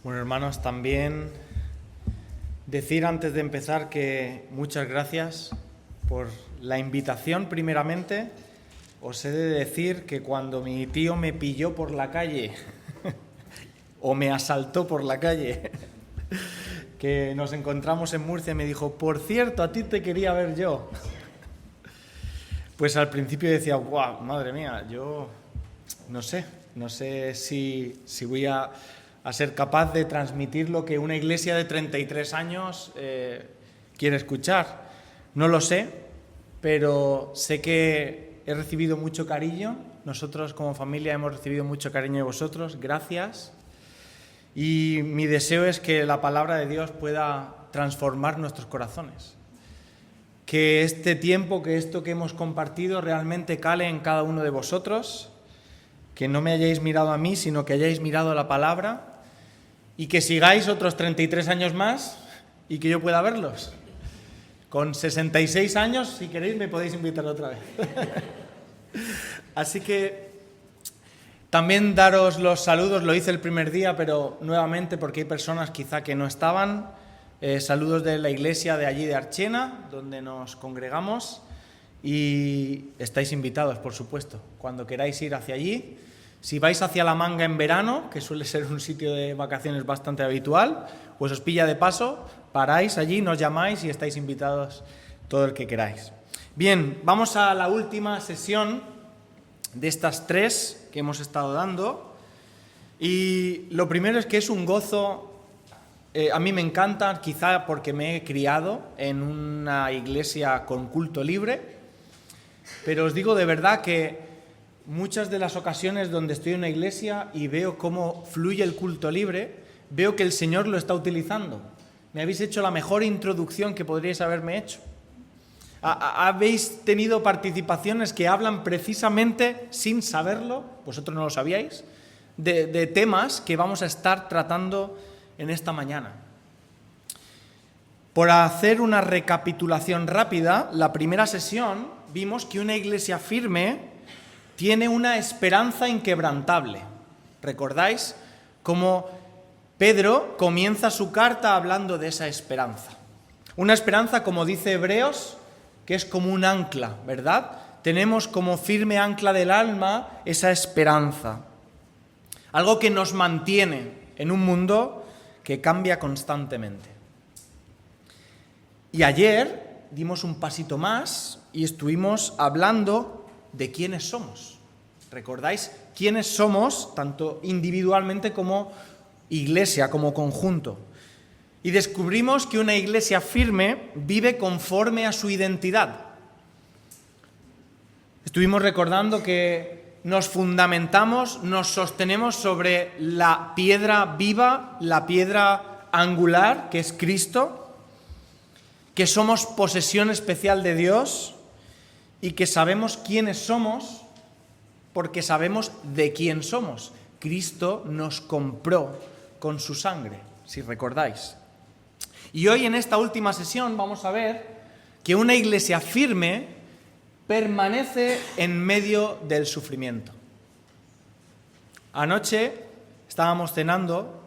Bueno, hermanos, también decir antes de empezar que muchas gracias por la invitación primeramente. Os he de decir que cuando mi tío me pilló por la calle o me asaltó por la calle, que nos encontramos en Murcia, me dijo, por cierto, a ti te quería ver yo. Pues al principio decía, ¡guau, madre mía! Yo no sé si voy a ser capaz de transmitir lo que una iglesia de 33 años quiere escuchar. No lo sé, pero sé que he recibido mucho cariño. Nosotros como familia hemos recibido mucho cariño de vosotros. Gracias. Y mi deseo es que la palabra de Dios pueda transformar nuestros corazones. Que este tiempo, que esto que hemos compartido realmente cale en cada uno de vosotros. Que no me hayáis mirado a mí, sino que hayáis mirado a la palabra. Y que sigáis otros 33 años más y que yo pueda verlos. Con 66 años, si queréis, me podéis invitar otra vez. Así que también daros los saludos, lo hice el primer día, pero nuevamente porque hay personas quizá que no estaban. Saludos de la iglesia de allí de Archena, donde nos congregamos. Y estáis invitados, por supuesto, cuando queráis ir hacia allí. Si vais hacia La Manga en verano, que suele ser un sitio de vacaciones bastante habitual, pues os pilla de paso, paráis allí, nos llamáis y estáis invitados todo el que queráis. Bien, vamos a la última sesión de estas 3 que hemos estado dando. Y lo primero es que es un gozo, a mí me encanta, quizá porque me he criado en una iglesia con culto libre, pero os digo de verdad que muchas de las ocasiones donde estoy en una iglesia y veo cómo fluye el culto libre, veo que el Señor lo está utilizando. Me habéis hecho la mejor introducción que podríais haberme hecho. Habéis tenido participaciones que hablan precisamente, sin saberlo, vosotros no lo sabíais, de temas que vamos a estar tratando en esta mañana. Por hacer una recapitulación rápida, la primera sesión vimos que una iglesia firme tiene una esperanza inquebrantable. ¿Recordáis cómo Pedro comienza su carta hablando de esa esperanza? Una esperanza, como dice Hebreos, que es como un ancla, ¿verdad? Tenemos como firme ancla del alma esa esperanza. Algo que nos mantiene en un mundo que cambia constantemente. Y ayer dimos un pasito más y estuvimos hablando de quiénes somos. ¿Recordáis quiénes somos, tanto individualmente como iglesia, como conjunto? Y descubrimos que una iglesia firme vive conforme a su identidad. Estuvimos recordando que nos fundamentamos, nos sostenemos sobre la piedra viva, la piedra angular, que es Cristo, que somos posesión especial de Dios y que sabemos quiénes somos porque sabemos de quién somos. Cristo nos compró con su sangre, si recordáis. Y hoy en esta última sesión vamos a ver que una iglesia firme permanece en medio del sufrimiento. Anoche estábamos cenando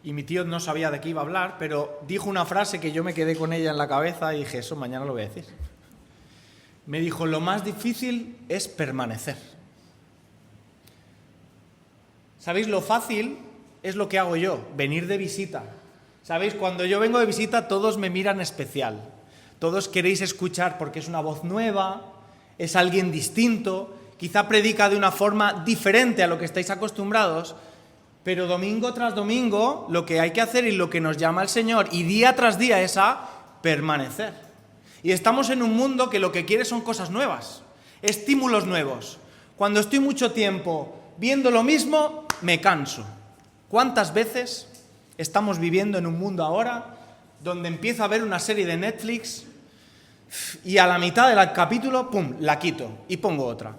y mi tío no sabía de qué iba a hablar, pero dijo una frase que yo me quedé con ella en la cabeza y dije, eso mañana lo voy a decir. Me dijo, lo más difícil es permanecer. ¿Sabéis? Lo fácil es lo que hago yo, venir de visita. ¿Sabéis? Cuando yo vengo de visita todos me miran especial. Todos queréis escuchar porque es una voz nueva, es alguien distinto, quizá predica de una forma diferente a lo que estáis acostumbrados, pero domingo tras domingo lo que hay que hacer y lo que nos llama el Señor y día tras día es a permanecer. Y estamos en un mundo que lo que quiere son cosas nuevas, estímulos nuevos. Cuando estoy mucho tiempo viendo lo mismo, me canso. ¿Cuántas veces estamos viviendo en un mundo ahora donde empiezo a ver una serie de Netflix y a la mitad del capítulo, pum, la quito y pongo otra?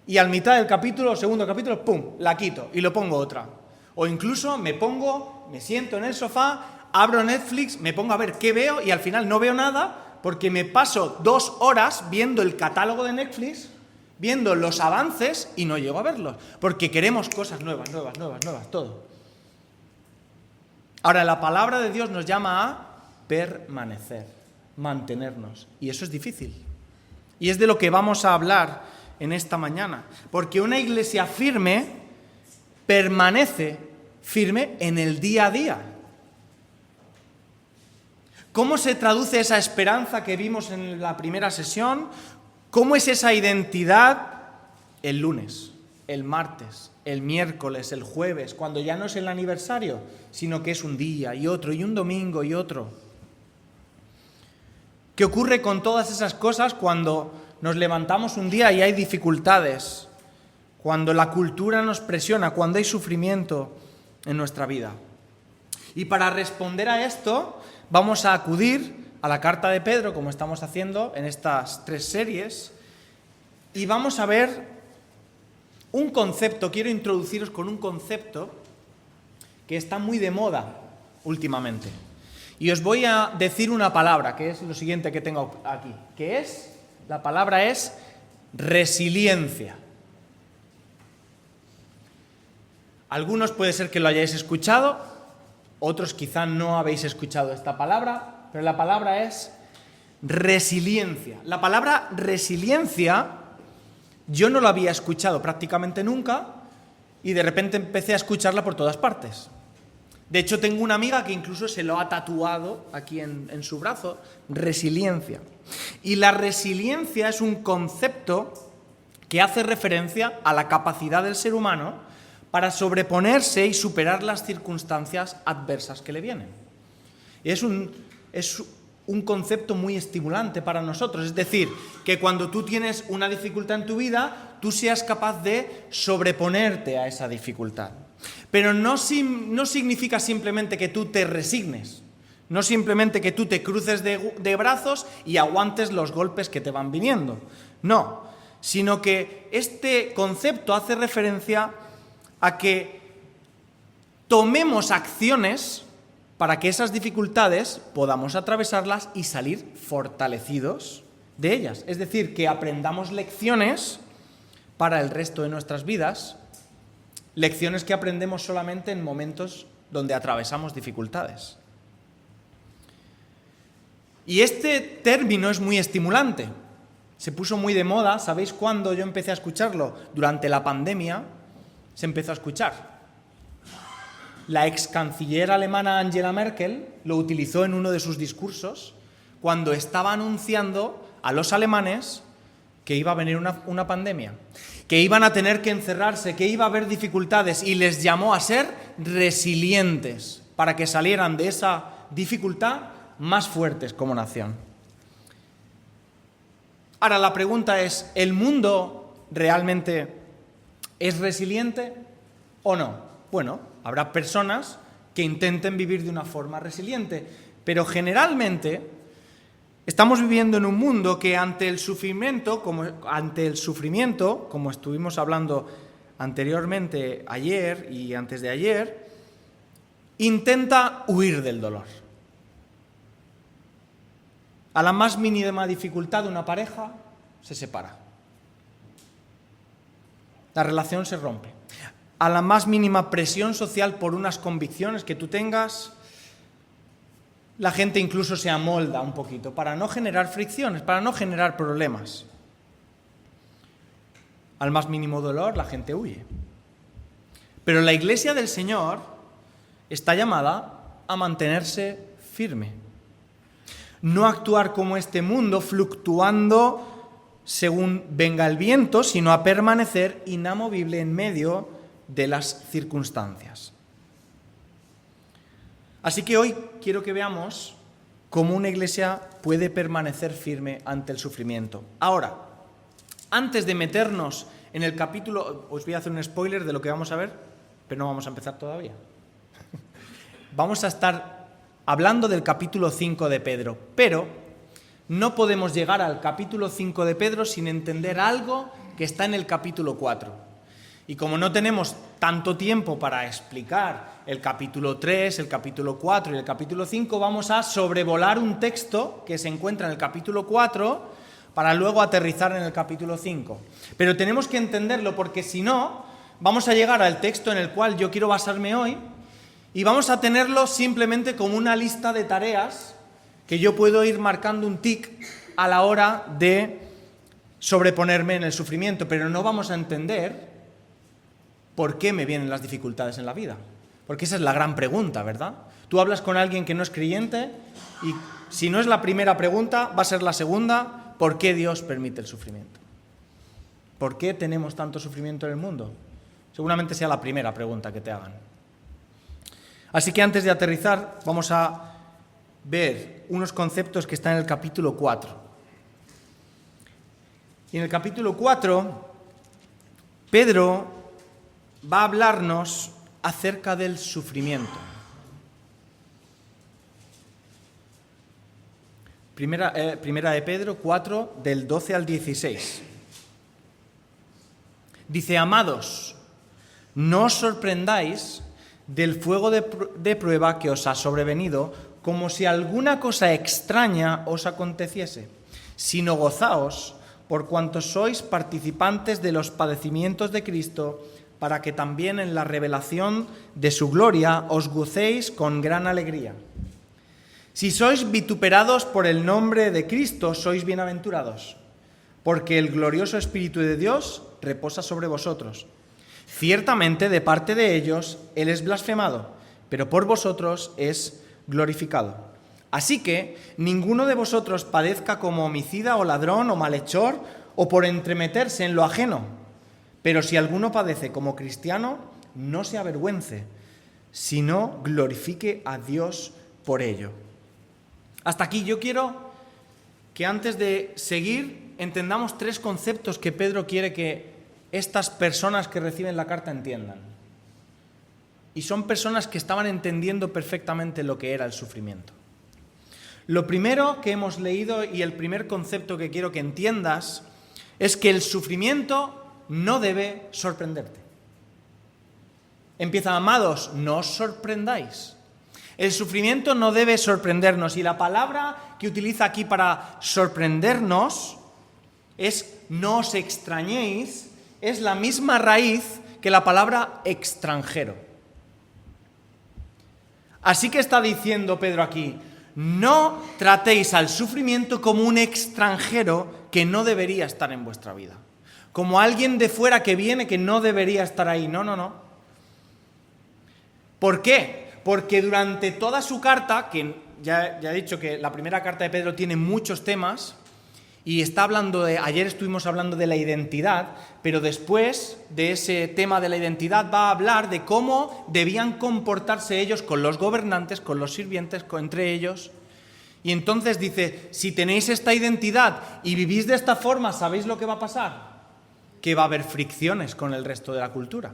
Y a la mitad del capítulo, segundo capítulo, pum, la quito y lo pongo otra. O incluso me siento en el sofá, abro Netflix, me pongo a ver qué veo y al final no veo nada porque me paso 2 horas viendo el catálogo de Netflix, viendo los avances y no llego a verlos, porque queremos cosas nuevas, todo. Ahora, la palabra de Dios nos llama a permanecer, mantenernos, y eso es difícil. Y es de lo que vamos a hablar en esta mañana, porque una iglesia firme permanece firme en el día a día. ¿Cómo se traduce esa esperanza que vimos en la primera sesión? ¿Cómo es esa identidad el lunes, el martes, el miércoles, el jueves, cuando ya no es el aniversario, sino que es un día y otro, y un domingo y otro? ¿Qué ocurre con todas esas cosas cuando nos levantamos un día y hay dificultades? Cuando la cultura nos presiona, cuando hay sufrimiento en nuestra vida. Y para responder a esto, vamos a acudir a la carta de Pedro, como estamos haciendo en estas 3 series, y vamos a ver un concepto. Quiero introduciros con un concepto que está muy de moda últimamente. Y os voy a decir una palabra, que es lo siguiente que tengo aquí, la palabra es resiliencia. Algunos puede ser que lo hayáis escuchado, otros quizá no habéis escuchado esta palabra, pero la palabra es resiliencia. La palabra resiliencia yo no la había escuchado prácticamente nunca y de repente empecé a escucharla por todas partes. De hecho, tengo una amiga que incluso se lo ha tatuado aquí en su brazo, resiliencia. Y la resiliencia es un concepto que hace referencia a la capacidad del ser humano para sobreponerse y superar las circunstancias adversas que le vienen. Y es un concepto muy estimulante para nosotros, es decir, que cuando tú tienes una dificultad en tu vida, tú seas capaz de sobreponerte a esa dificultad. Pero no significa simplemente que tú te resignes, no simplemente que tú te cruces de brazos y aguantes los golpes que te van viniendo, no, sino que este concepto hace referencia a que tomemos acciones para que esas dificultades podamos atravesarlas y salir fortalecidos de ellas. Es decir, que aprendamos lecciones para el resto de nuestras vidas, lecciones que aprendemos solamente en momentos donde atravesamos dificultades. Y este término es muy estimulante. Se puso muy de moda. ¿Sabéis cuándo yo empecé a escucharlo? Durante la pandemia se empezó a escuchar. La ex canciller alemana Angela Merkel lo utilizó en uno de sus discursos cuando estaba anunciando a los alemanes que iba a venir una pandemia, que iban a tener que encerrarse, que iba a haber dificultades, y les llamó a ser resilientes para que salieran de esa dificultad más fuertes como nación. Ahora la pregunta es, ¿el mundo realmente es resiliente o no? Bueno, habrá personas que intenten vivir de una forma resiliente, pero generalmente estamos viviendo en un mundo que ante el sufrimiento, como estuvimos hablando anteriormente ayer y antes de ayer, intenta huir del dolor. A la más mínima dificultad de una pareja se separa. La relación se rompe. A la más mínima presión social por unas convicciones que tú tengas, la gente incluso se amolda un poquito para no generar fricciones, para no generar problemas. Al más mínimo dolor, la gente huye. Pero la Iglesia del Señor está llamada a mantenerse firme. No actuar como este mundo, fluctuando según venga el viento, sino a permanecer inamovible en medio de las circunstancias. Así que hoy quiero que veamos cómo una iglesia puede permanecer firme ante el sufrimiento. Ahora, antes de meternos en el capítulo, os voy a hacer un spoiler de lo que vamos a ver, pero no vamos a empezar todavía. Vamos a estar hablando del capítulo 5 de Pedro, pero no podemos llegar al capítulo 5 de Pedro sin entender algo que está en el capítulo 4. Y como no tenemos tanto tiempo para explicar el capítulo 3, el capítulo 4 y el capítulo 5, vamos a sobrevolar un texto que se encuentra en el capítulo 4 para luego aterrizar en el capítulo 5. Pero tenemos que entenderlo porque si no, vamos a llegar al texto en el cual yo quiero basarme hoy Y vamos a tenerlo simplemente como una lista de tareas que yo puedo ir marcando un tic a la hora de sobreponerme en el sufrimiento, pero no vamos a entender por qué me vienen las dificultades en la vida. Porque esa es la gran pregunta, ¿verdad? Tú hablas con alguien que no es creyente y si no es la primera pregunta, va a ser la segunda: ¿por qué Dios permite el sufrimiento? ¿Por qué tenemos tanto sufrimiento en el mundo? Seguramente sea la primera pregunta que te hagan. Así que antes de aterrizar, vamos a ver unos conceptos que están en el capítulo 4. Y en el capítulo 4, Pedro va a hablarnos acerca del sufrimiento. Primera de Pedro 4, del 12 al 16. Dice: amados, no os sorprendáis del fuego de prueba que os ha sobrevenido, como si alguna cosa extraña os aconteciese, sino gozaos por cuanto sois participantes de los padecimientos de Cristo, para que también en la revelación de su gloria os gocéis con gran alegría. Si sois vituperados por el nombre de Cristo, sois bienaventurados, porque el glorioso Espíritu de Dios reposa sobre vosotros. Ciertamente, de parte de ellos, Él es blasfemado, pero por vosotros es glorificado. Así que ninguno de vosotros padezca como homicida o ladrón o malhechor o por entremeterse en lo ajeno. Pero si alguno padece como cristiano, no se avergüence, sino glorifique a Dios por ello. Hasta aquí yo quiero que antes de seguir entendamos tres conceptos que Pedro quiere que estas personas que reciben la carta entiendan. Y son personas que estaban entendiendo perfectamente lo que era el sufrimiento. Lo primero que hemos leído y el primer concepto que quiero que entiendas es que el sufrimiento no debe sorprenderte. Empieza: amados, no os sorprendáis. El sufrimiento no debe sorprendernos, y la palabra que utiliza aquí para sorprendernos es no os extrañéis, es la misma raíz que la palabra extranjero. Así que está diciendo Pedro aquí: no tratéis al sufrimiento como un extranjero que no debería estar en vuestra vida, como alguien de fuera que viene que no debería estar ahí. No. ¿Por qué? Porque durante toda su carta, que ya he dicho que la primera carta de Pedro tiene muchos temas, y está hablando ayer estuvimos hablando de la identidad, pero después de ese tema de la identidad va a hablar de cómo debían comportarse ellos con los gobernantes, con los sirvientes, entre ellos. Y entonces dice: si tenéis esta identidad y vivís de esta forma, ¿sabéis lo que va a pasar? Que va a haber fricciones con el resto de la cultura,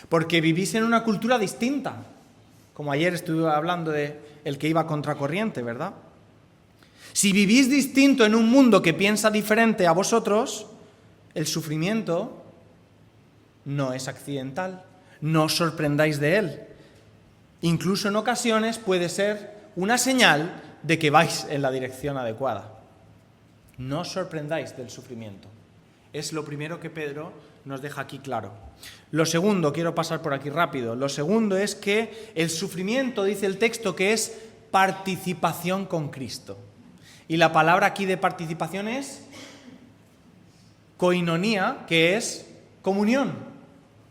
porque vivís en una cultura distinta, como ayer estuve hablando de el que iba contracorriente, ¿verdad? Si vivís distinto en un mundo que piensa diferente a vosotros, el sufrimiento no es accidental, no os sorprendáis de él. Incluso en ocasiones puede ser una señal de que vais en la dirección adecuada. No os sorprendáis del sufrimiento. Es lo primero que Pedro nos deja aquí claro. Lo segundo, quiero pasar por aquí rápido, lo segundo es que el sufrimiento, dice el texto, que es participación con Cristo. Y la palabra aquí de participación es koinonía, que es comunión.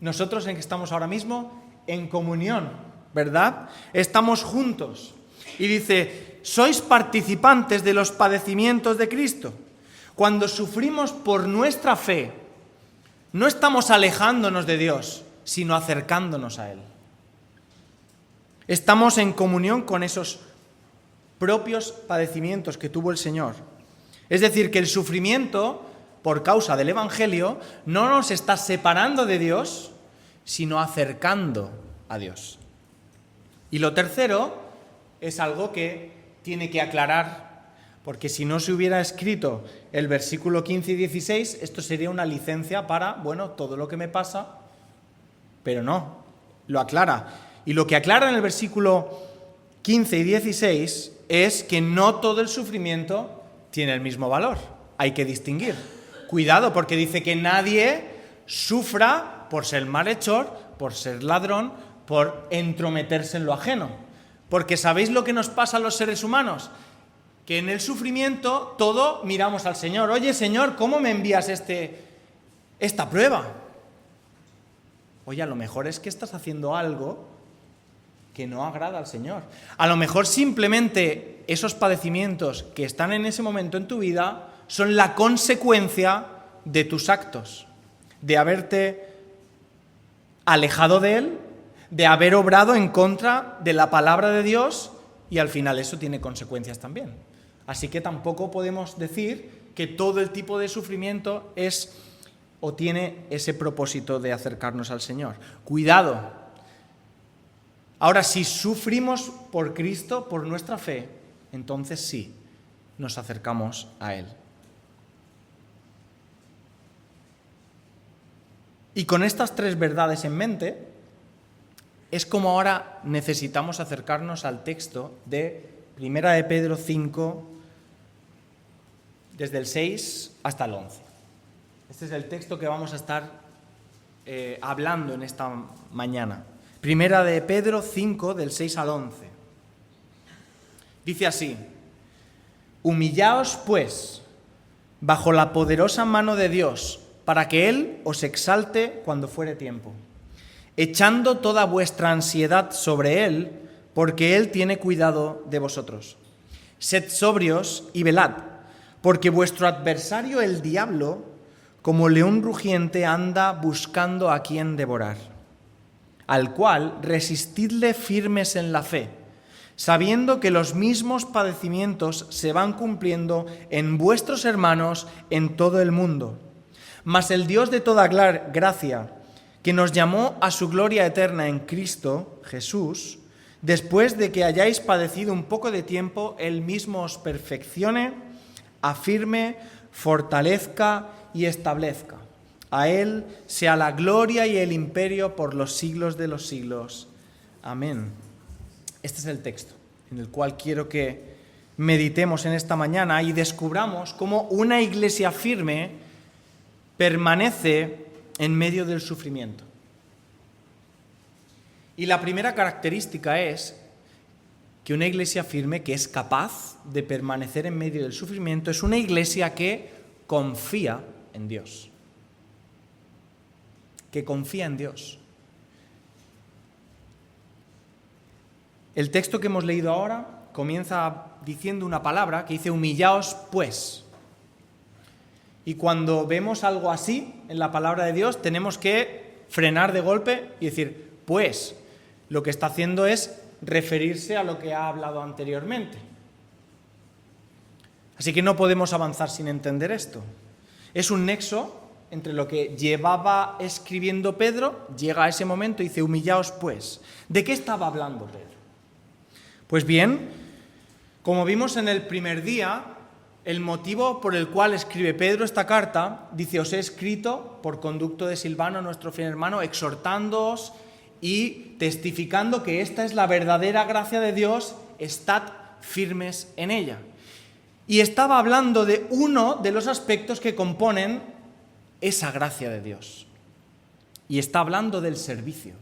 Nosotros en que estamos ahora mismo en comunión, ¿verdad? Estamos juntos. Y dice: sois participantes de los padecimientos de Cristo. Cuando sufrimos por nuestra fe, no estamos alejándonos de Dios, sino acercándonos a Él. Estamos en comunión con esos propios padecimientos que tuvo el Señor. Es decir, que el sufrimiento, por causa del Evangelio, no nos está separando de Dios, sino acercando a Dios. Y lo tercero es algo que tiene que aclarar, porque si no se hubiera escrito el versículo 15 y 16, esto sería una licencia para, todo lo que me pasa, pero no, lo aclara. Y lo que aclara en el versículo 15 y 16 es que no todo el sufrimiento tiene el mismo valor. Hay que distinguir. Cuidado, porque dice que nadie sufra por ser malhechor, por ser ladrón, por entrometerse en lo ajeno. Porque ¿sabéis lo que nos pasa a los seres humanos? Que en el sufrimiento todo miramos al Señor. Oye, Señor, ¿cómo me envías esta prueba? Oye, a lo mejor es que estás haciendo algo que no agrada al Señor. A lo mejor simplemente esos padecimientos que están en ese momento en tu vida son la consecuencia de tus actos, de haberte alejado de Él, de haber obrado en contra de la palabra de Dios, y al final eso tiene consecuencias también. Así que tampoco podemos decir que todo el tipo de sufrimiento es o tiene ese propósito de acercarnos al Señor. Cuidado. Ahora, si sufrimos por Cristo, por nuestra fe, entonces sí, nos acercamos a Él. Y con estas tres verdades en mente, es como ahora necesitamos acercarnos al texto de 1 de Pedro 5, desde el 6 hasta el 11. Este es el texto que vamos a estar hablando en esta mañana. 1 de Pedro 5, del 6 al 11. Dice así: Humillaos, pues, bajo la poderosa mano de Dios, para que Él os exalte cuando fuere tiempo, echando toda vuestra ansiedad sobre Él, porque Él tiene cuidado de vosotros. Sed sobrios y velad, porque vuestro adversario el diablo, como león rugiente, anda buscando a quien devorar, al cual resistidle firmes en la fe, sabiendo que los mismos padecimientos se van cumpliendo en vuestros hermanos en todo el mundo. Mas el Dios de toda gracia, que nos llamó a su gloria eterna en Cristo Jesús, después de que hayáis padecido un poco de tiempo, Él mismo os perfeccione, afirme, fortalezca y establezca. A Él sea la gloria y el imperio por los siglos de los siglos. Amén. Este es el texto en el cual quiero que meditemos en esta mañana y descubramos cómo una iglesia firme permanece en medio del sufrimiento. Y la primera característica es que una iglesia firme, que es capaz de permanecer en medio del sufrimiento, es una iglesia que confía en Dios. Que confía en Dios. El texto que hemos leído ahora comienza diciendo una palabra que dice: humillaos, pues. Y cuando vemos algo así en la palabra de Dios, tenemos que frenar de golpe y decir, pues, lo que está haciendo es referirse a lo que ha hablado anteriormente. Así que no podemos avanzar sin entender esto. Es un nexo entre lo que llevaba escribiendo Pedro, llega a ese momento y dice, humillaos pues. ¿De qué estaba hablando Pedro? Pues bien, como vimos en el primer día, el motivo por el cual escribe Pedro esta carta, dice, os he escrito por conducto de Silvano, nuestro fiel hermano, exhortándoos y testificando que esta es la verdadera gracia de Dios, estad firmes en ella. Y estaba hablando de uno de los aspectos que componen esa gracia de Dios. Y está hablando del servicio.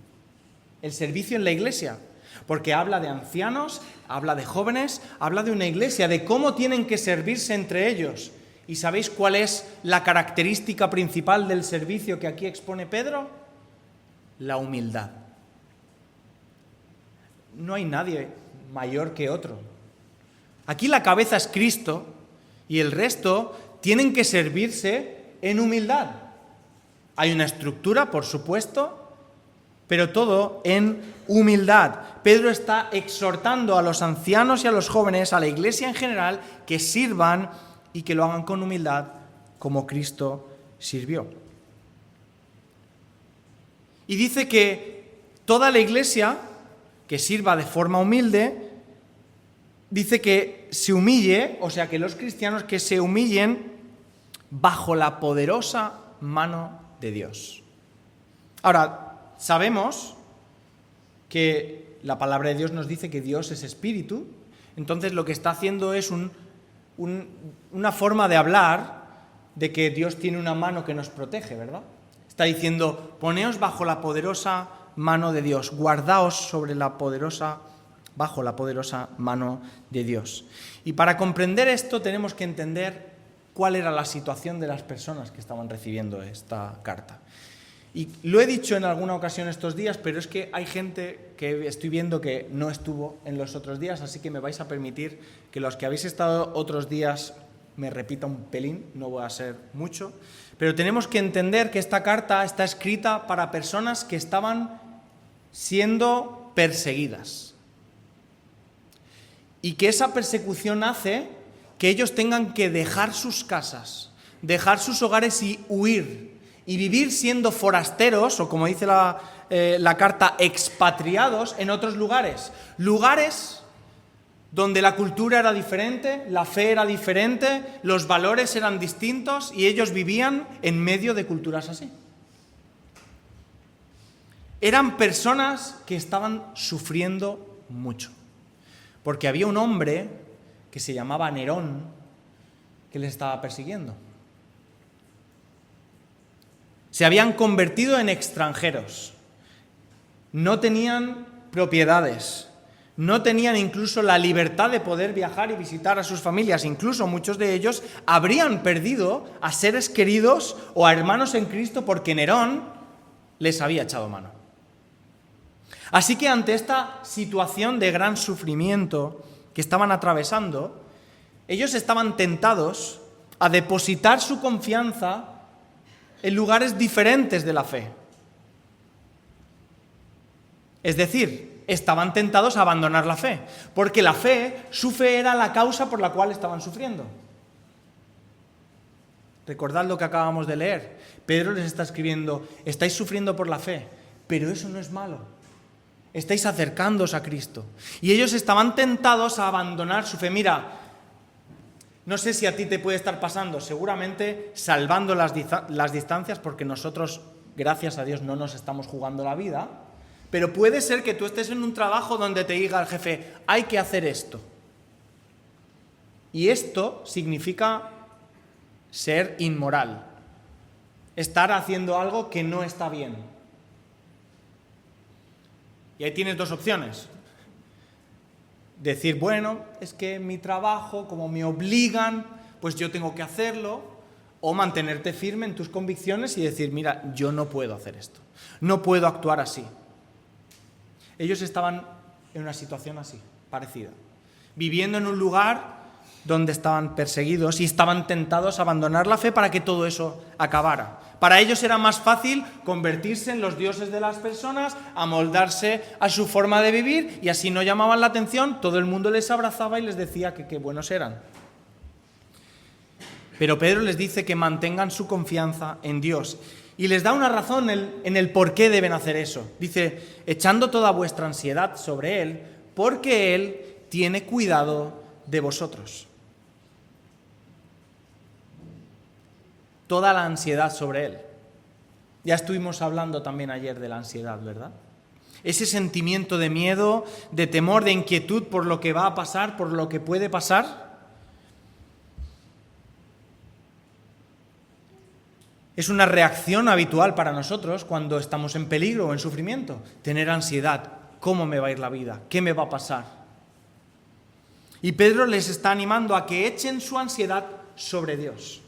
El servicio en la iglesia. Porque habla de ancianos, habla de jóvenes, habla de una iglesia, de cómo tienen que servirse entre ellos. ¿Y sabéis cuál es la característica principal del servicio que aquí expone Pedro? La humildad. No hay nadie mayor que otro. Aquí la cabeza es Cristo y el resto tienen que servirse en humildad. Hay una estructura, por supuesto, pero todo en humildad. Pedro está exhortando a los ancianos y a los jóvenes, a la iglesia en general, que sirvan y que lo hagan con humildad como Cristo sirvió. Y dice que toda la iglesia que sirva de forma humilde, dice que se humille, o sea que los cristianos que se humillen bajo la poderosa mano de Dios. Ahora, sabemos que la palabra de Dios nos dice que Dios es espíritu, entonces lo que está haciendo es una forma de hablar de que Dios tiene una mano que nos protege, ¿verdad? Está diciendo, poneos bajo la poderosa mano de Dios. Guardaos bajo la poderosa mano de Dios. Y para comprender esto tenemos que entender cuál era la situación de las personas que estaban recibiendo esta carta. Y lo he dicho en alguna ocasión estos días, pero es que hay gente que estoy viendo que no estuvo en los otros días, así que me vais a permitir que los que habéis estado otros días me repita un pelín, no voy a ser mucho, pero tenemos que entender que esta carta está escrita para personas que estaban siendo perseguidas. Y que esa persecución hace que ellos tengan que dejar sus casas, dejar sus hogares y huir, y vivir siendo forasteros, o como dice la carta, expatriados en otros lugares. Lugares donde la cultura era diferente, la fe era diferente, los valores eran distintos y ellos vivían en medio de culturas así. Eran personas que estaban sufriendo mucho, porque había un hombre que se llamaba Nerón que les estaba persiguiendo. Se habían convertido en extranjeros, no tenían propiedades, no tenían incluso la libertad de poder viajar y visitar a sus familias. Incluso muchos de ellos habrían perdido a seres queridos o a hermanos en Cristo porque Nerón les había echado mano. Así que ante esta situación de gran sufrimiento que estaban atravesando, ellos estaban tentados a depositar su confianza en lugares diferentes de la fe. Es decir, estaban tentados a abandonar la fe, porque su fe era la causa por la cual estaban sufriendo. Recordad lo que acabamos de leer. Pedro les está escribiendo, estáis sufriendo por la fe, pero eso no es malo. Estáis acercándoos a Cristo. Y ellos estaban tentados a abandonar su fe. Mira, no sé si a ti te puede estar pasando, seguramente salvando las distancias, porque nosotros, gracias a Dios, no nos estamos jugando la vida, pero puede ser que tú estés en un trabajo donde te diga el jefe, hay que hacer esto. Y esto significa ser inmoral, estar haciendo algo que no está bien. Y ahí tienes dos opciones. Decir, bueno, es que mi trabajo, como me obligan, pues yo tengo que hacerlo, o mantenerte firme en tus convicciones y decir, mira, yo no puedo hacer esto, no puedo actuar así. Ellos estaban en una situación así, parecida, viviendo en un lugar donde estaban perseguidos y estaban tentados a abandonar la fe para que todo eso acabara. Para ellos era más fácil convertirse en los dioses de las personas, amoldarse a su forma de vivir y así no llamaban la atención, todo el mundo les abrazaba y les decía que qué buenos eran. Pero Pedro les dice que mantengan su confianza en Dios y les da una razón en el por qué deben hacer eso. Dice, echando toda vuestra ansiedad sobre Él, porque Él tiene cuidado de vosotros. Toda la ansiedad sobre Él. Ya estuvimos hablando también ayer de la ansiedad, ¿verdad? Ese sentimiento de miedo, de temor, de inquietud por lo que va a pasar, por lo que puede pasar. Es una reacción habitual para nosotros cuando estamos en peligro o en sufrimiento. Tener ansiedad. ¿Cómo me va a ir la vida? ¿Qué me va a pasar? Y Pedro les está animando a que echen su ansiedad sobre Dios.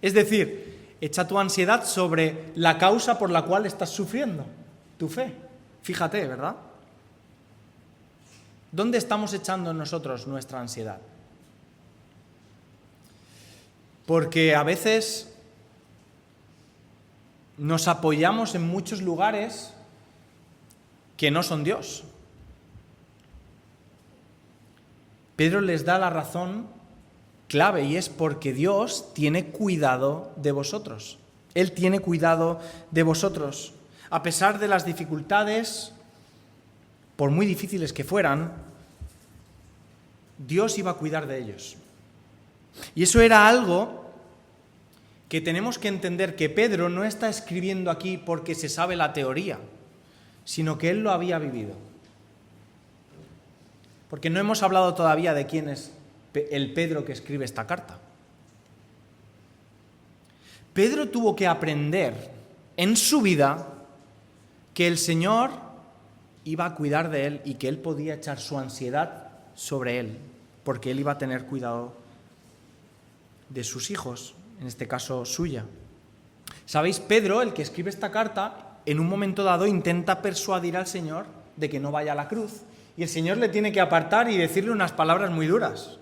Es decir, echa tu ansiedad sobre la causa por la cual estás sufriendo, tu fe. Fíjate, ¿verdad? ¿Dónde estamos echando nosotros nuestra ansiedad? Porque a veces nos apoyamos en muchos lugares que no son Dios. Pedro les da la razón clave y es porque Dios tiene cuidado de vosotros. Él tiene cuidado de vosotros. A pesar de las dificultades, por muy difíciles que fueran, Dios iba a cuidar de ellos. Y eso era algo que tenemos que entender, que Pedro no está escribiendo aquí porque se sabe la teoría, sino que él lo había vivido. Porque no hemos hablado todavía de quién es el Pedro que escribe esta carta. Pedro tuvo que aprender en su vida que el Señor iba a cuidar de él y que él podía echar su ansiedad sobre él, porque él iba a tener cuidado de sus hijos, en este caso suya. ¿Sabéis? Pedro, el que escribe esta carta, en un momento dado intenta persuadir al Señor de que no vaya a la cruz. Y el Señor le tiene que apartar y decirle unas palabras muy duras.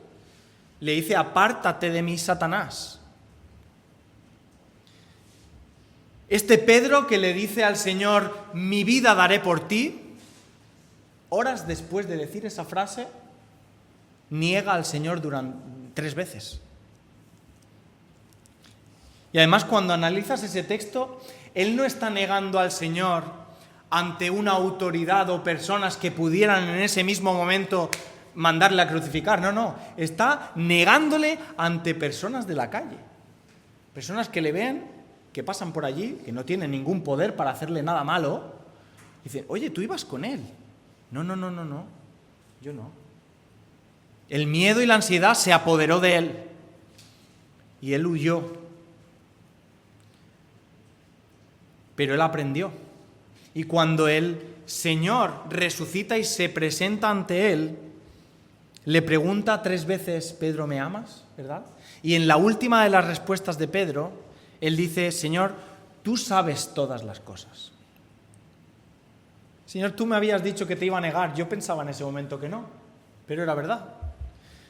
Le dice: apártate de mí, Satanás. Este Pedro que le dice al Señor: mi vida daré por ti, horas después de decir esa frase, niega al Señor 3 veces. Y además, cuando analizas ese texto, él no está negando al Señor ante una autoridad o personas que pudieran en ese mismo momento mandarle a crucificar. No, está negándole ante personas de la calle. Personas que le ven, que pasan por allí, que no tienen ningún poder para hacerle nada malo. Dicen: oye, tú ibas con él. No, yo no. El miedo y la ansiedad se apoderó de él y él huyó. Pero él aprendió. Y cuando el Señor resucita y se presenta ante él, le pregunta 3 veces: Pedro, ¿me amas? ¿Verdad? Y en la última de las respuestas de Pedro, él dice: Señor, tú sabes todas las cosas. Señor, tú me habías dicho que te iba a negar. Yo pensaba en ese momento que no, pero era verdad.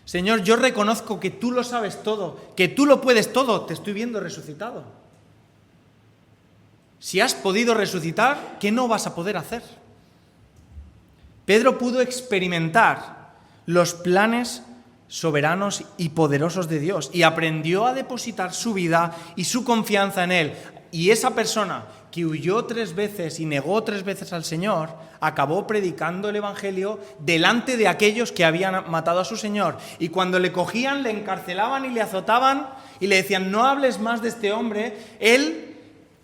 Señor, yo reconozco que tú lo sabes todo, que tú lo puedes todo. Te estoy viendo resucitado. Si has podido resucitar, ¿qué no vas a poder hacer? Pedro pudo experimentar los planes soberanos y poderosos de Dios y aprendió a depositar su vida y su confianza en Él. Y esa persona que huyó 3 veces y negó 3 veces al Señor, acabó predicando el Evangelio delante de aquellos que habían matado a su Señor. Y cuando le cogían, le encarcelaban y le azotaban y le decían: no hables más de este hombre, él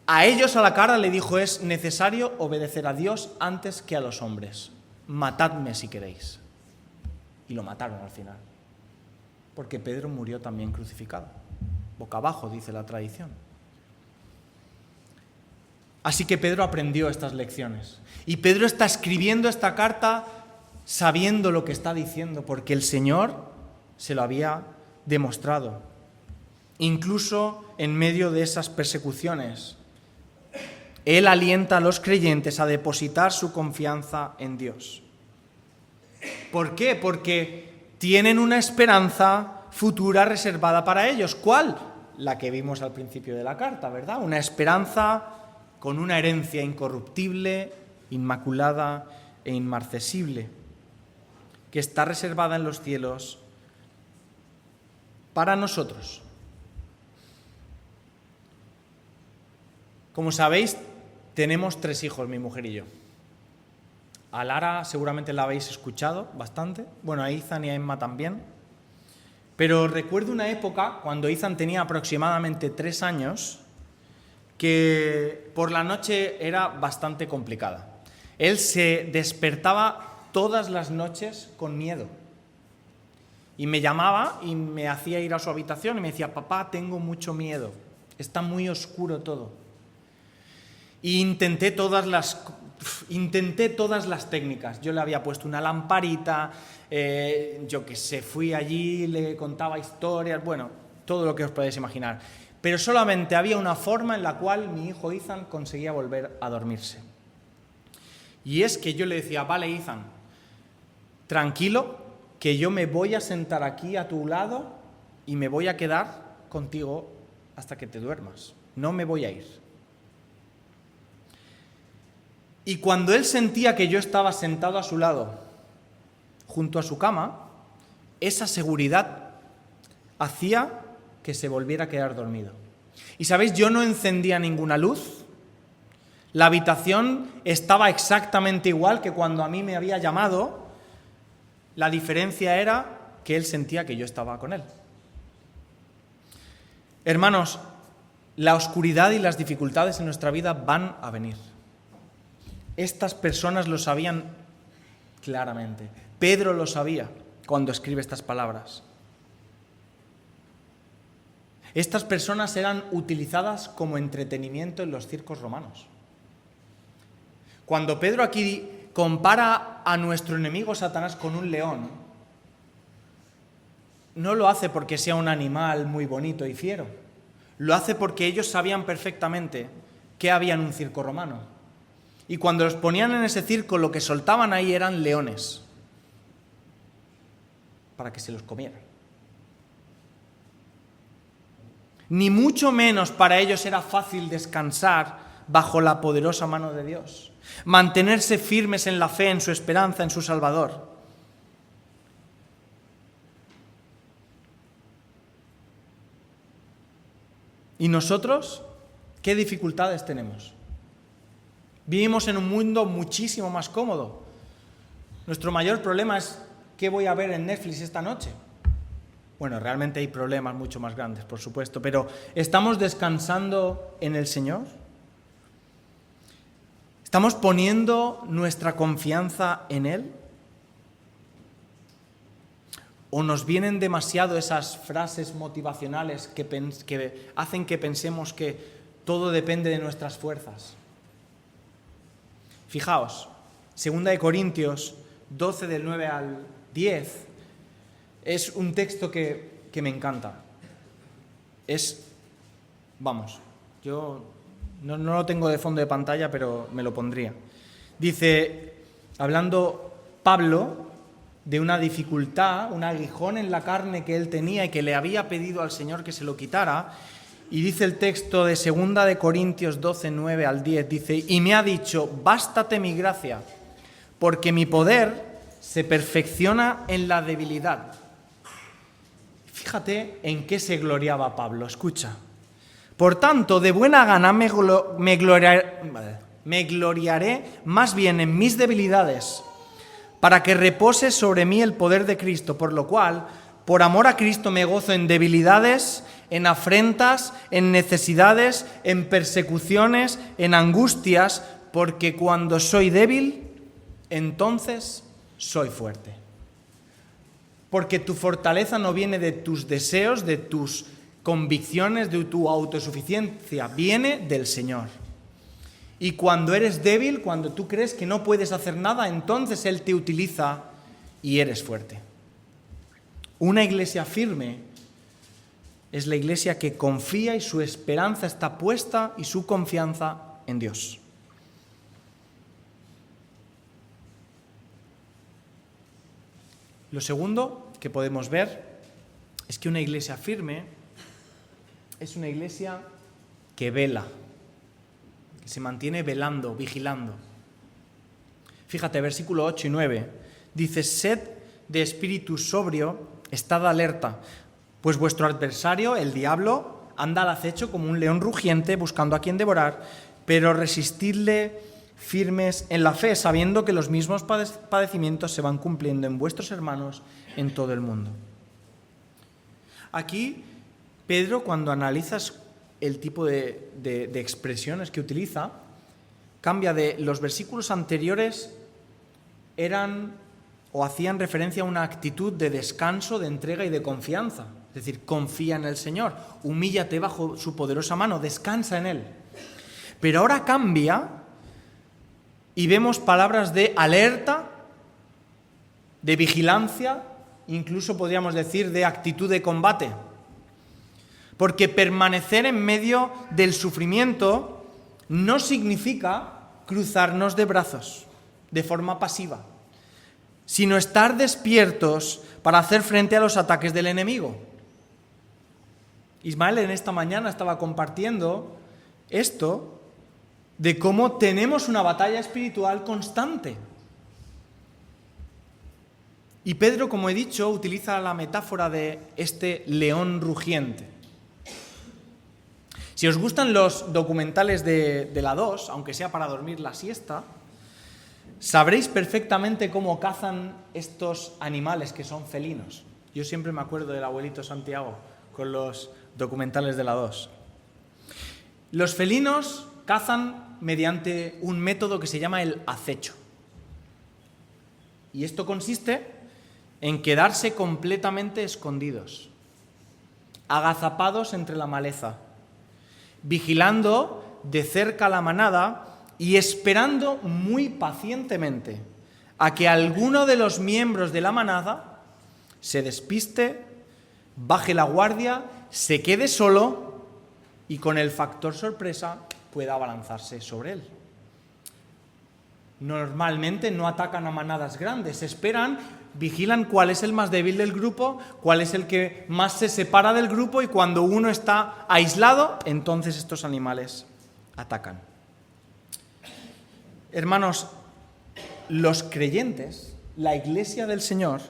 a ellos a la cara le dijo: es necesario obedecer a Dios antes que a los hombres. Matadme si queréis. Y lo mataron al final. Porque Pedro murió también crucificado. Boca abajo, dice la tradición. Así que Pedro aprendió estas lecciones. Y Pedro está escribiendo esta carta sabiendo lo que está diciendo, porque el Señor se lo había demostrado. Incluso en medio de esas persecuciones, Él alienta a los creyentes a depositar su confianza en Dios. ¿Por qué? Porque tienen una esperanza futura reservada para ellos. ¿Cuál? La que vimos al principio de la carta, ¿verdad? Una esperanza con una herencia incorruptible, inmaculada e inmarcesible, que está reservada en los cielos para nosotros. Como sabéis, tenemos 3 hijos, mi mujer y yo. A Lara seguramente la habéis escuchado bastante. Bueno, a Ethan y a Emma también. Pero recuerdo una época, cuando Ethan tenía aproximadamente 3 años, que por la noche era bastante complicada. Él se despertaba todas las noches con miedo. Y me llamaba y me hacía ir a su habitación y me decía: papá, tengo mucho miedo. Está muy oscuro todo. Y intenté todas las técnicas. Yo le había puesto una lamparita, fui allí, le contaba historias, bueno, todo lo que os podéis imaginar. Pero solamente había una forma en la cual mi hijo Ethan conseguía volver a dormirse. Y es que yo le decía: vale, Ethan, tranquilo, que yo me voy a sentar aquí a tu lado y me voy a quedar contigo hasta que te duermas. No me voy a ir. Y cuando él sentía que yo estaba sentado a su lado, junto a su cama, esa seguridad hacía que se volviera a quedar dormido. Y sabéis, yo no encendía ninguna luz. La habitación estaba exactamente igual que cuando a mí me había llamado. La diferencia era que él sentía que yo estaba con él. Hermanos, la oscuridad y las dificultades en nuestra vida van a venir. Estas personas lo sabían claramente. Pedro lo sabía cuando escribe estas palabras. Estas personas eran utilizadas como entretenimiento en los circos romanos. Cuando Pedro aquí compara a nuestro enemigo Satanás con un león, no lo hace porque sea un animal muy bonito y fiero. Lo hace porque ellos sabían perfectamente que había en un circo romano. Y cuando los ponían en ese circo, lo que soltaban ahí eran leones, para que se los comieran. Ni mucho menos para ellos era fácil descansar bajo la poderosa mano de Dios, mantenerse firmes en la fe, en su esperanza, en su Salvador. ¿Y nosotros qué dificultades tenemos? Vivimos en un mundo muchísimo más cómodo. Nuestro mayor problema es ¿qué voy a ver en Netflix esta noche? Bueno, realmente hay problemas mucho más grandes, por supuesto, pero ¿estamos descansando en el Señor? ¿Estamos poniendo nuestra confianza en Él? ¿O nos vienen demasiado esas frases motivacionales que hacen que pensemos que todo depende de nuestras fuerzas? Fijaos, 2 Corintios 12 del 9 al 10 es un texto que me encanta. Yo no lo tengo de fondo de pantalla, pero me lo pondría. Dice, hablando Pablo de una dificultad, un aguijón en la carne que él tenía y que le había pedido al Señor que se lo quitara, y dice el texto de 2 Corintios 12, 9 al 10, dice, y me ha dicho, bástate mi gracia, porque mi poder se perfecciona en la debilidad. Fíjate en qué se gloriaba Pablo, escucha. Por tanto, de buena gana me gloriaré más bien en mis debilidades, para que repose sobre mí el poder de Cristo, por lo cual, por amor a Cristo me gozo en debilidades, en afrentas, en necesidades, en persecuciones, en angustias, porque cuando soy débil, entonces soy fuerte. Porque tu fortaleza no viene de tus deseos, de tus convicciones, de tu autosuficiencia, viene del Señor. Y cuando eres débil, cuando tú crees que no puedes hacer nada, entonces Él te utiliza y eres fuerte. Una iglesia firme es la iglesia que confía y su esperanza está puesta y su confianza en Dios. Lo segundo que podemos ver es que una iglesia firme es una iglesia que vela, que se mantiene velando, vigilando. Fíjate, versículo 8 y 9, dice, sed de espíritu sobrio, estad alerta, pues vuestro adversario, el diablo, anda al acecho como un león rugiente buscando a quien devorar, pero resistidle firmes en la fe, sabiendo que los mismos padecimientos se van cumpliendo en vuestros hermanos en todo el mundo. Aquí, Pedro, cuando analizas el tipo de expresiones que utiliza, cambia de los versículos anteriores eran o hacían referencia a una actitud de descanso, de entrega y de confianza. Es decir, confía en el Señor, humíllate bajo su poderosa mano, descansa en Él. Pero ahora cambia y vemos palabras de alerta, de vigilancia, incluso podríamos decir de actitud de combate. Porque permanecer en medio del sufrimiento no significa cruzarnos de brazos de forma pasiva, sino estar despiertos para hacer frente a los ataques del enemigo. Ismael en esta mañana estaba compartiendo esto de cómo tenemos una batalla espiritual constante. Y Pedro, como he dicho, utiliza la metáfora de este león rugiente. Si os gustan los documentales de la 2, aunque sea para dormir la siesta, sabréis perfectamente cómo cazan estos animales que son felinos. Yo siempre me acuerdo del abuelito Santiago con los documentales de la 2. Los felinos cazan mediante un método que se llama el acecho. Y esto consiste en quedarse completamente escondidos, agazapados entre la maleza, vigilando de cerca la manada y esperando muy pacientemente a que alguno de los miembros de la manada se despiste, baje la guardia, se quede solo y con el factor sorpresa pueda abalanzarse sobre él. Normalmente no atacan a manadas grandes, esperan, vigilan cuál es el más débil del grupo, cuál es el que más se separa del grupo, y cuando uno está aislado, entonces estos animales atacan. Hermanos, los creyentes, la Iglesia del Señor,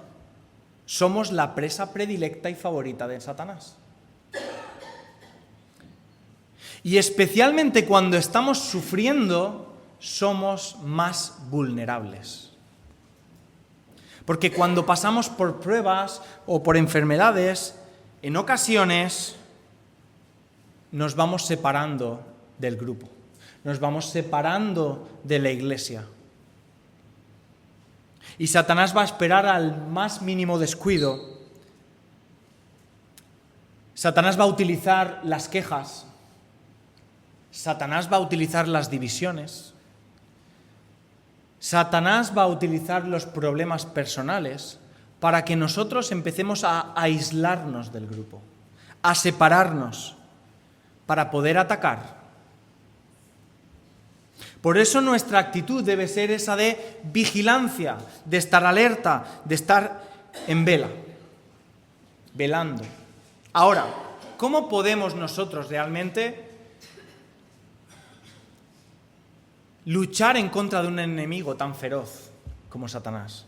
somos la presa predilecta y favorita de Satanás. Y especialmente cuando estamos sufriendo, somos más vulnerables. Porque cuando pasamos por pruebas o por enfermedades, en ocasiones nos vamos separando del grupo, nos vamos separando de la iglesia. Y Satanás va a esperar al más mínimo descuido. Satanás va a utilizar las quejas. Satanás va a utilizar las divisiones. Satanás va a utilizar los problemas personales para que nosotros empecemos a aislarnos del grupo, a separarnos, para poder atacar. Por eso nuestra actitud debe ser esa de vigilancia, de estar alerta, de estar en vela, velando. Ahora, ¿cómo podemos nosotros realmente luchar en contra de un enemigo tan feroz como Satanás?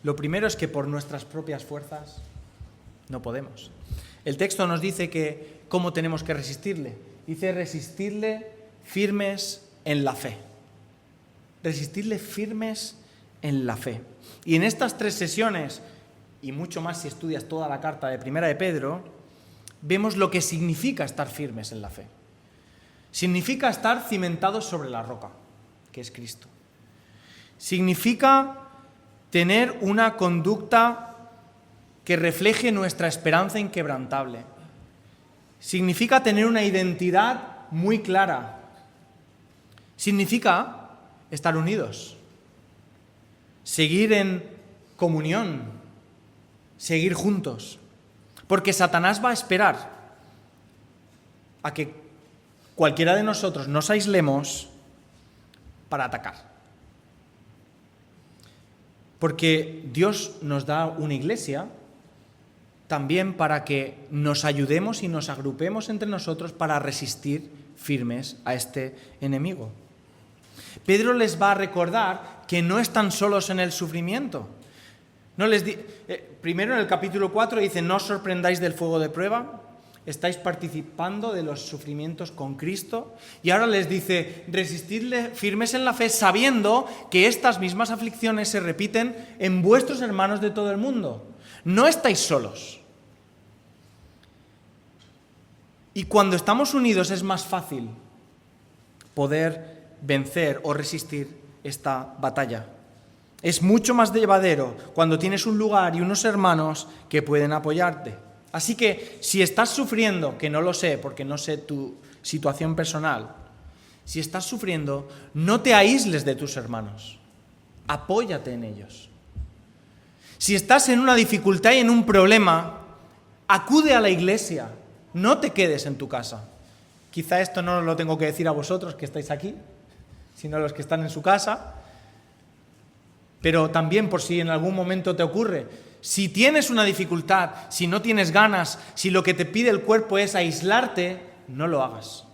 Lo primero es que por nuestras propias fuerzas no podemos. El texto nos dice que cómo tenemos que resistirle. Dice resistirle firmes en la fe. Resistirle firmes en la fe. Y en estas 3 sesiones, y mucho más si estudias toda la carta de Primera de Pedro, vemos lo que significa estar firmes en la fe. Significa estar cimentados sobre la roca, que es Cristo. Significa tener una conducta que refleje nuestra esperanza inquebrantable. Significa tener una identidad muy clara. Significa estar unidos, seguir en comunión, seguir juntos. Porque Satanás va a esperar a que cualquiera de nosotros nos aislemos para atacar. Porque Dios nos da una iglesia también para que nos ayudemos y nos agrupemos entre nosotros para resistir firmes a este enemigo. Pedro les va a recordar que no están solos en el sufrimiento. Primero en el capítulo 4 dice, no os sorprendáis del fuego de prueba, estáis participando de los sufrimientos con Cristo. Y ahora les dice, resistidle firmes en la fe, sabiendo que estas mismas aflicciones se repiten en vuestros hermanos de todo el mundo. No estáis solos. Y cuando estamos unidos es más fácil poder vencer o resistir esta batalla. Es mucho más llevadero cuando tienes un lugar y unos hermanos que pueden apoyarte. Así que si estás sufriendo, que no lo sé porque no sé tu situación personal, si estás sufriendo, no te aísles de tus hermanos, apóyate en ellos. Si estás en una dificultad y en un problema, acude a la iglesia, no te quedes en tu casa. Quizá esto no lo tengo que decir a vosotros que estáis aquí, sino a los que están en su casa, pero también por si en algún momento te ocurre. Si tienes una dificultad, si no tienes ganas, si lo que te pide el cuerpo es aislarte, no lo hagas.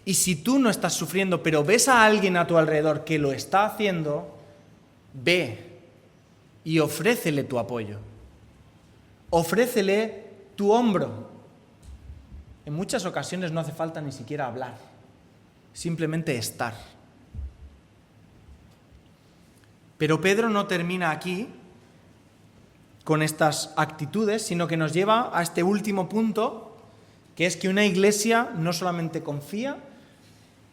Y si tú no estás sufriendo, pero ves a alguien a tu alrededor que lo está haciendo, ve y ofrécele tu apoyo. Ofrécele tu hombro. En muchas ocasiones no hace falta ni siquiera hablar, simplemente estar. Pero Pedro no termina aquí con estas actitudes, sino que nos lleva a este último punto, que es que una iglesia no solamente confía,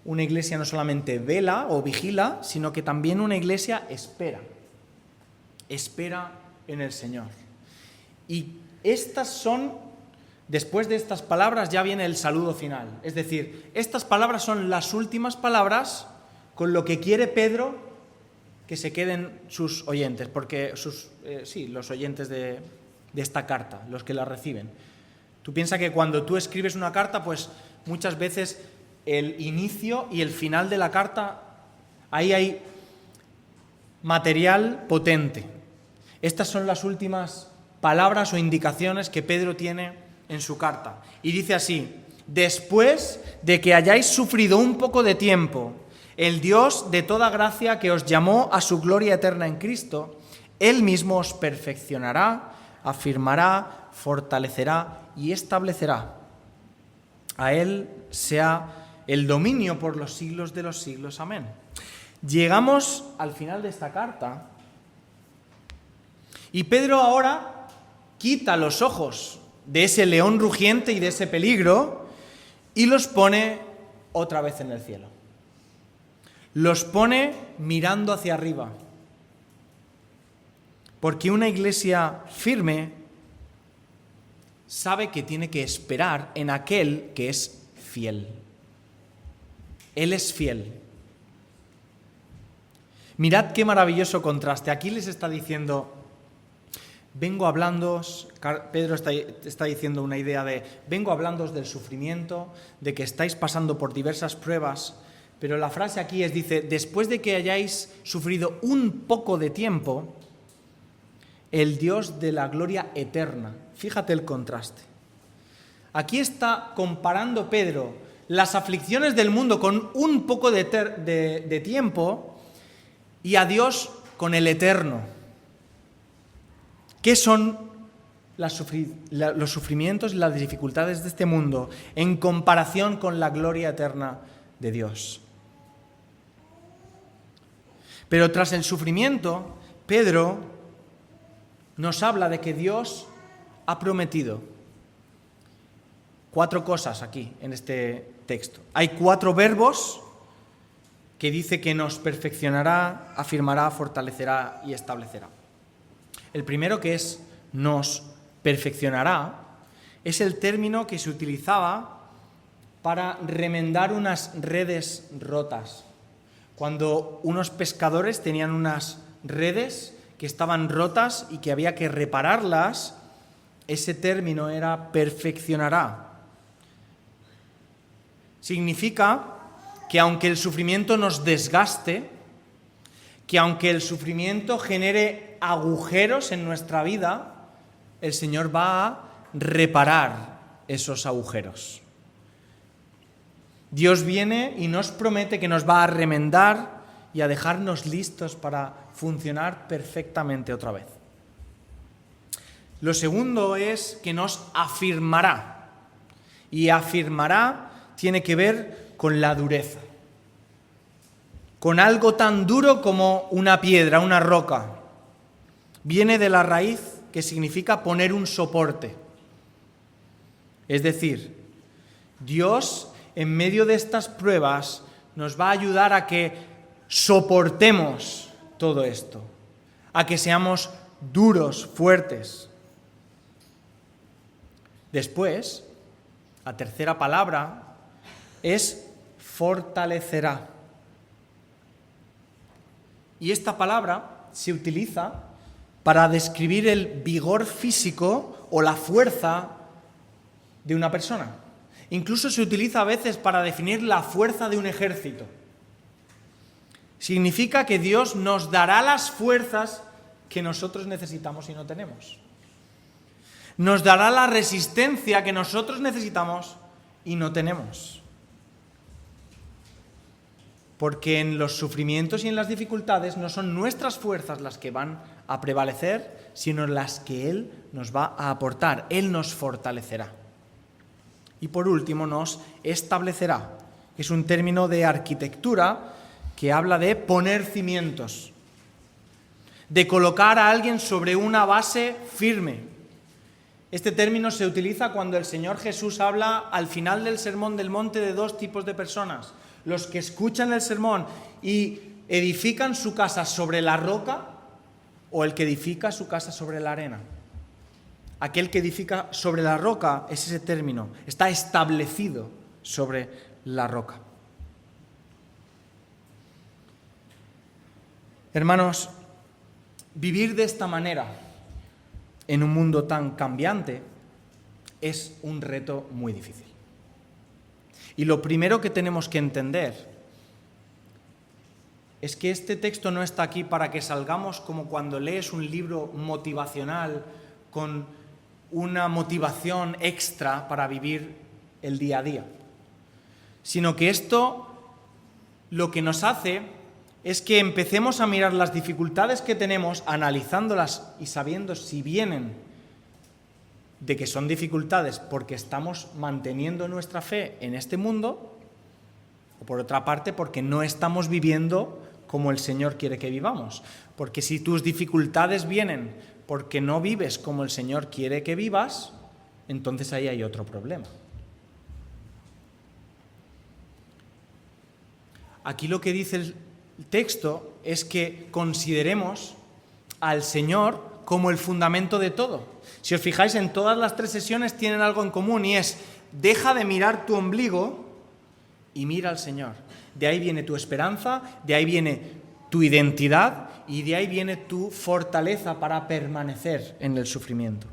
una iglesia no solamente vela o vigila, sino que también una iglesia espera en el Señor. Y estas son después de estas palabras ya viene el saludo final. Es decir, estas palabras son las últimas palabras con lo que quiere Pedro que se queden sus oyentes, porque los oyentes de esta carta, los que la reciben. Tú piensas que cuando tú escribes una carta, pues muchas veces el inicio y el final de la carta, ahí hay material potente. Estas son las últimas palabras o indicaciones que Pedro tiene en su carta. Y dice así: después de que hayáis sufrido un poco de tiempo, el Dios de toda gracia que os llamó a su gloria eterna en Cristo, Él mismo os perfeccionará, afirmará, fortalecerá y establecerá. A Él sea el dominio por los siglos de los siglos. Amén. Llegamos al final de esta carta y Pedro ahora quita los ojos de ese león rugiente y de ese peligro y los pone otra vez en el cielo. Los pone mirando hacia arriba. Porque una iglesia firme sabe que tiene que esperar en aquel que es fiel. Él es fiel. Mirad qué maravilloso contraste. Aquí les está diciendo, vengo a hablándoos, Pedro está diciendo una idea de, vengo a hablándoos del sufrimiento, de que estáis pasando por diversas pruebas, pero la frase aquí dice, después de que hayáis sufrido un poco de tiempo, el Dios de la gloria eterna. Fíjate el contraste. Aquí está comparando Pedro las aflicciones del mundo con un poco de tiempo y a Dios con el eterno. ¿Qué son los sufrimientos y las dificultades de este mundo en comparación con la gloria eterna de Dios? Pero tras el sufrimiento, Pedro nos habla de que Dios ha prometido 4 cosas aquí en este texto. Hay 4 verbos que dice que nos perfeccionará, afirmará, fortalecerá y establecerá. El primero, que es nos perfeccionará, es el término que se utilizaba para remendar unas redes rotas. Cuando unos pescadores tenían unas redes que estaban rotas y que había que repararlas, ese término era perfeccionará. Significa que aunque el sufrimiento nos desgaste, que aunque el sufrimiento genere agujeros en nuestra vida, el Señor va a reparar esos agujeros. Dios viene y nos promete que nos va a remendar y a dejarnos listos para funcionar perfectamente otra vez. Lo segundo es que nos afirmará. Y afirmará tiene que ver con la dureza. Con algo tan duro como una piedra, una roca. Viene de la raíz que significa poner un soporte. Es decir, Dios en medio de estas pruebas nos va a ayudar a que soportemos todo esto, a que seamos duros, fuertes. Después, la tercera palabra es fortalecerá. Y esta palabra se utiliza para describir el vigor físico o la fuerza de una persona. Incluso se utiliza a veces para definir la fuerza de un ejército. Significa que Dios nos dará las fuerzas que nosotros necesitamos y no tenemos. Nos dará la resistencia que nosotros necesitamos y no tenemos. Porque en los sufrimientos y en las dificultades no son nuestras fuerzas las que van a prevalecer, sino las que Él nos va a aportar. Él nos fortalecerá. Y por último, nos establecerá, que es un término de arquitectura que habla de poner cimientos, de colocar a alguien sobre una base firme. Este término se utiliza cuando el Señor Jesús habla al final del Sermón del Monte de 2 tipos de personas: los que escuchan el sermón y edifican su casa sobre la roca, o el que edifica su casa sobre la arena. Aquel que edifica sobre la roca es ese término, está establecido sobre la roca. Hermanos, vivir de esta manera en un mundo tan cambiante es un reto muy difícil. Y lo primero que tenemos que entender es que este texto no está aquí para que salgamos como cuando lees un libro motivacional con una motivación extra para vivir el día a día, sino que esto lo que nos hace es que empecemos a mirar las dificultades que tenemos, analizándolas y sabiendo si vienen de que son dificultades porque estamos manteniendo nuestra fe en este mundo, o por otra parte porque no estamos viviendo como el Señor quiere que vivamos. Porque si tus dificultades vienen porque no vives como el Señor quiere que vivas, entonces ahí hay otro problema. Aquí lo que dice el texto es que consideremos al Señor como el fundamento de todo. Si os fijáis, en todas las 3 sesiones tienen algo en común y es: deja de mirar tu ombligo y mira al Señor. De ahí viene tu esperanza, de ahí viene tu identidad y de ahí viene tu fortaleza para permanecer en el sufrimiento.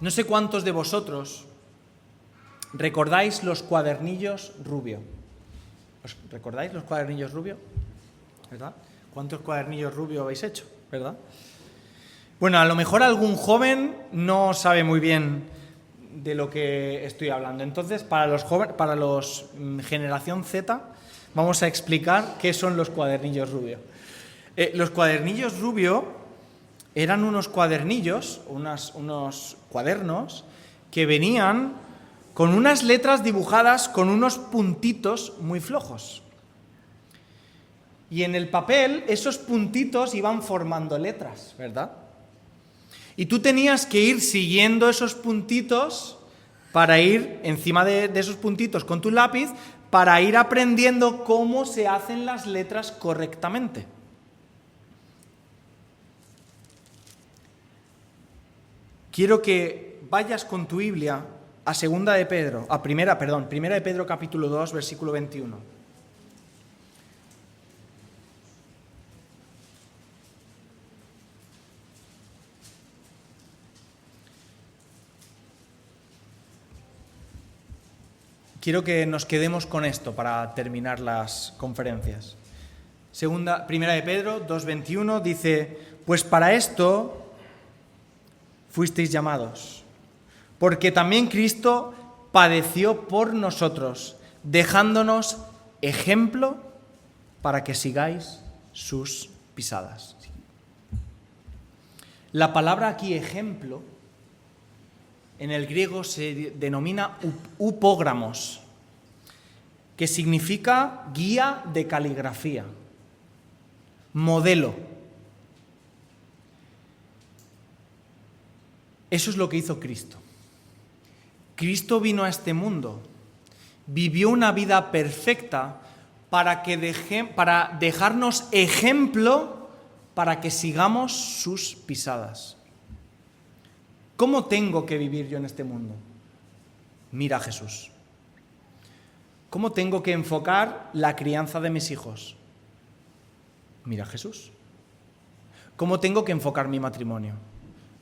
No sé cuántos de vosotros recordáis los cuadernillos Rubio. ¿Os recordáis los cuadernillos Rubio? ¿Verdad? ¿Cuántos cuadernillos Rubio habéis hecho? ¿Verdad? Bueno, a lo mejor algún joven no sabe muy bien de lo que estoy hablando. Entonces, para los generación Z, vamos a explicar qué son los cuadernillos Rubio. Los cuadernillos Rubio eran unos cuadernillos, unos cuadernos que venían con unas letras dibujadas con unos puntitos muy flojos. Y en el papel esos puntitos iban formando letras, ¿verdad? Y tú tenías que ir siguiendo esos puntitos para ir encima de esos puntitos con tu lápiz para ir aprendiendo cómo se hacen las letras correctamente. Quiero que vayas con tu Biblia a Primera de Pedro capítulo 2, versículo 21. Quiero que nos quedemos con esto para terminar las conferencias. Primera de Pedro 2:21 dice: pues para esto fuisteis llamados, porque también Cristo padeció por nosotros, dejándonos ejemplo para que sigáis sus pisadas. La palabra aquí ejemplo en el griego se denomina upógramos, que significa guía de caligrafía, modelo. Eso es lo que hizo Cristo. Cristo vino a este mundo, vivió una vida perfecta para dejarnos ejemplo para que sigamos sus pisadas. ¿Cómo tengo que vivir yo en este mundo? Mira a Jesús. ¿Cómo tengo que enfocar la crianza de mis hijos? Mira a Jesús. ¿Cómo tengo que enfocar mi matrimonio?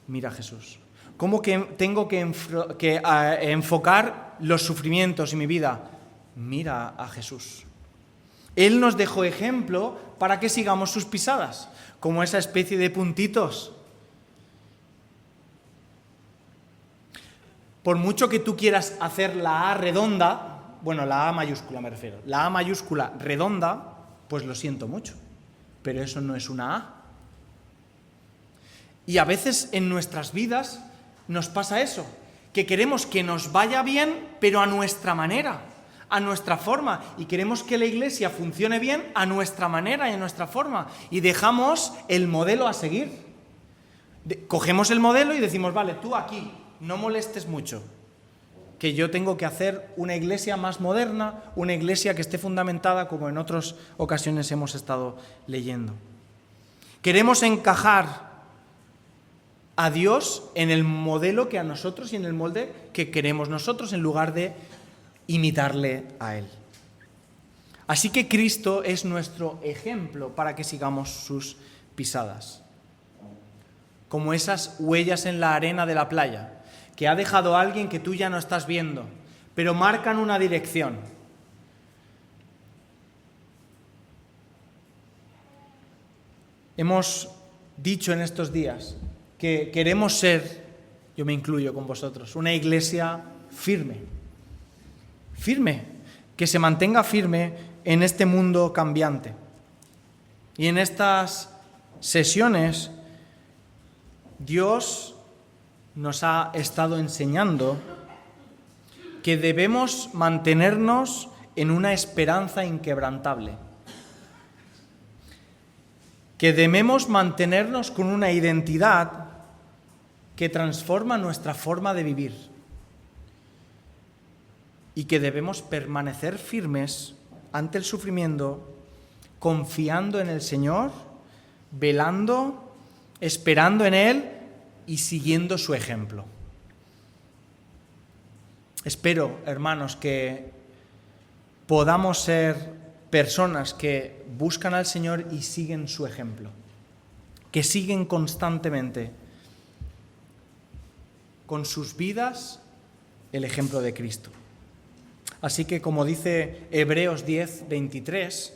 Mira a Jesús. ¿Cómo tengo que enfocar los sufrimientos en mi vida? Mira a Jesús. Él nos dejó ejemplo para que sigamos sus pisadas, como esa especie de puntitos. Por mucho que tú quieras hacer la A redonda, bueno, la A mayúscula me refiero, la A mayúscula redonda, pues lo siento mucho, pero eso no es una A. Y a veces en nuestras vidas nos pasa eso, que queremos que nos vaya bien, pero a nuestra manera, a nuestra forma, y queremos que la iglesia funcione bien a nuestra manera y a nuestra forma, y dejamos el modelo a seguir. Cogemos el modelo y decimos, vale, tú aquí, no molestes mucho, que yo tengo que hacer una iglesia más moderna, una iglesia que esté fundamentada como en otras ocasiones hemos estado leyendo. Queremos encajar a Dios en el modelo que a nosotros y en el molde que queremos nosotros, en lugar de imitarle a Él. Así que Cristo es nuestro ejemplo para que sigamos sus pisadas. Como esas huellas en la arena de la playa, que ha dejado alguien que tú ya no estás viendo, pero marcan una dirección. Hemos dicho en estos días que queremos ser, yo me incluyo con vosotros, una iglesia firme, que se mantenga firme en este mundo cambiante. Y en estas sesiones Dios nos ha estado enseñando que debemos mantenernos en una esperanza inquebrantable, que debemos mantenernos con una identidad que transforma nuestra forma de vivir y que debemos permanecer firmes ante el sufrimiento, confiando en el Señor, velando, esperando en Él y siguiendo su ejemplo. Espero, hermanos, que podamos ser personas que buscan al Señor y siguen su ejemplo, que siguen constantemente con sus vidas el ejemplo de Cristo. Así que, como dice Hebreos 10:23,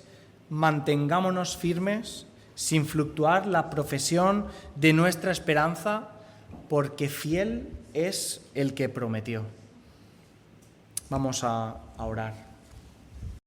mantengámonos firmes sin fluctuar la profesión de nuestra esperanza, porque fiel es el que prometió. Vamos a orar.